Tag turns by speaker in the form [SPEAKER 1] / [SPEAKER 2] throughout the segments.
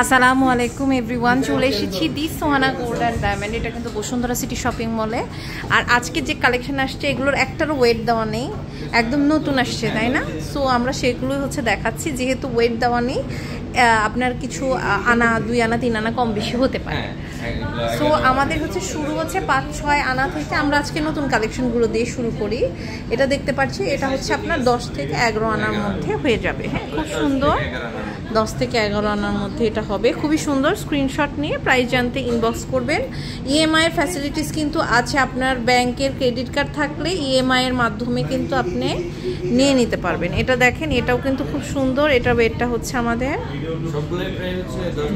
[SPEAKER 1] আসসালামু আলাইকুম এভরিওয়ান, চলে এসেছি দি সোহানা গোল্ড অ্যান্ড ডায়মন্ড। এটা কিন্তু বসুন্ধরা সিটি শপিং মলে। আর আজকে যে কালেকশন আসছে এগুলোর একটারও ওয়েট দেওয়া নেই, একদম নতুন আসছে, তাই না? সো আমরা সেগুলোই দেখাচ্ছি। যেহেতু ওয়েট দেওয়া নেই, আপনার কিছু আনা, 2 আনা 3 আনা কম বেশি হতে পারে। সো আমাদের শুরু হচ্ছে 5-6 আনা থেকে। আমরা আজকে নতুন কালেকশনগুলো দিয়ে শুরু করি। এটা দেখতে পাচ্ছি, এটা আপনার 10 থেকে 11 আনার মধ্যে হয়ে যাবে। হ্যাঁ, খুব সুন্দর। 10 থেকে 11 আনার মধ্যে এটা হবে, খুবই সুন্দর। স্ক্রিনশট নিয়ে প্রাইস জানতে ইনবক্স করবেন। ইএমআই এর ফ্যাসিলিটিস কিন্তু আছে। আপনার ব্যাংকের ক্রেডিট কার্ড থাকলে ইএমআই এর মাধ্যমে কিন্তু আপনি নিয়ে নিতে পারবেন। এটা দেখেন, এটাও কিন্তু খুব সুন্দর। এটা ওয়েটটা আমাদের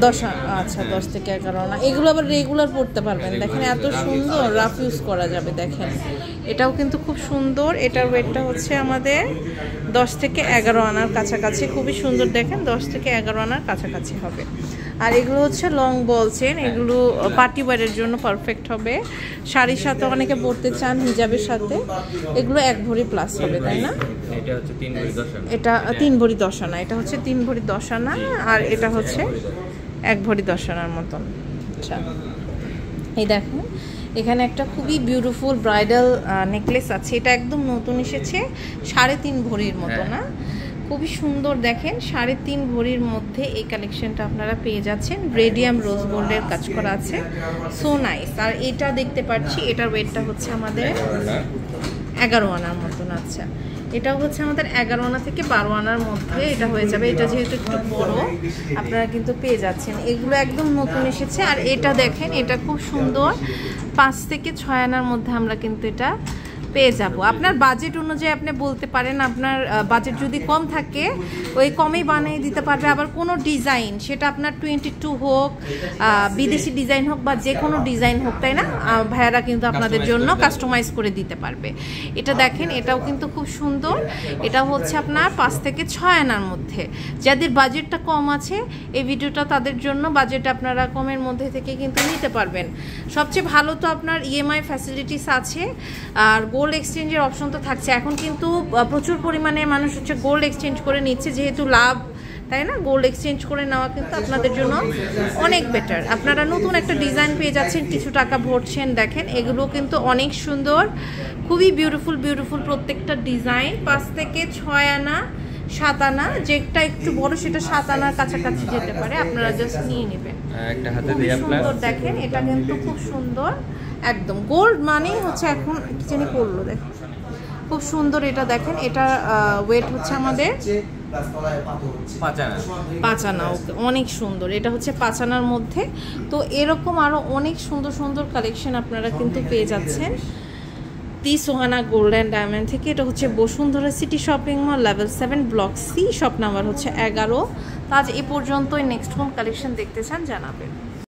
[SPEAKER 1] 10। আচ্ছা, 10 থেকে 11 আনা। এগুলো আবার রেগুলার পড়তে পারবেন। দেখেন এত সুন্দর, রাফ ইউজ করা যাবে। দেখেন এটাও কিন্তু খুব সুন্দর। এটার ওয়েটটা আমাদের 10 থেকে 11 আনার কাছাকাছি। খুবই সুন্দর। দেখেন 10 থেকে 11 আনার কাছাকাছি হবে। আর এগুলো লং বল চেন। এগুলো পার্টি ওয়্যারের জন্য পারফেক্ট হবে। শাড়ির সাথে অনেকে পরতে চান, হিজাবের সাথে। এগুলো 1 ভরি প্লাস হবে, তাই না? এটা 3 ভরি 10 আনা। এটা 3 ভরি 10 আনা। আর এটা 1 ভরি 10 আনার মতন। আচ্ছা, এই দেখুন এখানে একটা খুবই বিউটিফুল ব্রাইডাল নেকলেস আছে। এটা একদম নতুন এসেছে, 3.5 ভরির মতো, না? খুবই সুন্দর। দেখেন 3.5 ভরির মধ্যে এই কালেকশনটা আপনারা পেয়ে যাচ্ছেন। রেডিয়াম রোজ গোল্ডের কাজ করা আছে, সো নাইস। আর এটা দেখতে পাচ্ছি, এটার ওয়েটটা আমাদের 11 আনার মতন। আচ্ছা, এটাও আমাদের 11 আনা থেকে 12 আনার মধ্যে এটা হয়ে যাবে। এটা যেহেতু একটু বড়, আপনারা কিন্তু পেয়ে যাচ্ছেন। এগুলো একদম নতুন এসেছে। আর এটা দেখেন, এটা খুব সুন্দর। 5 থেকে 6 আনার মধ্যে আমরা কিন্তু এটা পেয়ে যাব। আপনার বাজেট অনুযায়ী আপনি বলতে পারেন। আপনার বাজেট যদি কম থাকে, ওই কমেই বানিয়ে দিতে পারবে। আবার কোনো ডিজাইন, সেটা আপনার 22 হোক, বিদেশি ডিজাইন হোক, বা যে কোনো ডিজাইন হোক, তাই না? ভাইয়ারা কিন্তু আপনাদের জন্য কাস্টমাইজ করে দিতে পারবে। এটা দেখেন, এটাও কিন্তু খুব সুন্দর। এটা আপনার 5 থেকে 6 আনার মধ্যে। যাদের বাজেটটা কম আছে, এই ভিডিওটা তাদের জন্য। বাজেট আপনারা কমের মধ্যে থেকে কিন্তু নিতে পারবেন। সবচেয়ে ভালো তো আপনার ইএমআই ফ্যাসিলিটিস আছে। আর গোল্ড এক্সচেঞ্জের অপশন তো থাকছে। এখন কিন্তু প্রচুর পরিমাণে মানুষ গোল্ড এক্সচেঞ্জ করে নিচ্ছে, যেহেতু লাভ, তাই না? গোল্ড এক্সচেঞ্জ করে নেওয়া কিন্তু আপনাদের জন্য অনেক বেটার। আপনারা নতুন একটা ডিজাইন পেয়ে যাচ্ছেন, কিছু টাকা ভরছেন। দেখেন এগুলো কিন্তু অনেক সুন্দর, খুবই বিউটিফুল বিউটিফুল প্রত্যেকটা ডিজাইন। 5 থেকে 6 আনা, 7 আনা, যেটা একটু বড় সেটা 7 আনার কাছাকাছি যেতে পারে। আপনারা জাস্ট নিয়ে নেবেন। সুন্দর। দেখেন এটা কিন্তু খুব সুন্দর, একদম গোল্ড মানেই এখন কি জানি পড়লো। দেখেন খুব সুন্দর। এটা দেখেন, এটা ওয়েট আমাদের 5 আনা। ওকে, অনেক সুন্দর। এটা 5 আনার মধ্যে। তো এরকম আরো অনেক সুন্দর সুন্দর কালেকশন আপনারা কিন্তু পেয়ে যাচ্ছেন the Sohana gold and diamond থেকে। এটা Bashundhara city shopping mall, level 7, block C, shop number 11। তো আজ এ পর্যন্তই। নেক্সট কোন কালেকশন দেখতে চান জানাবেন।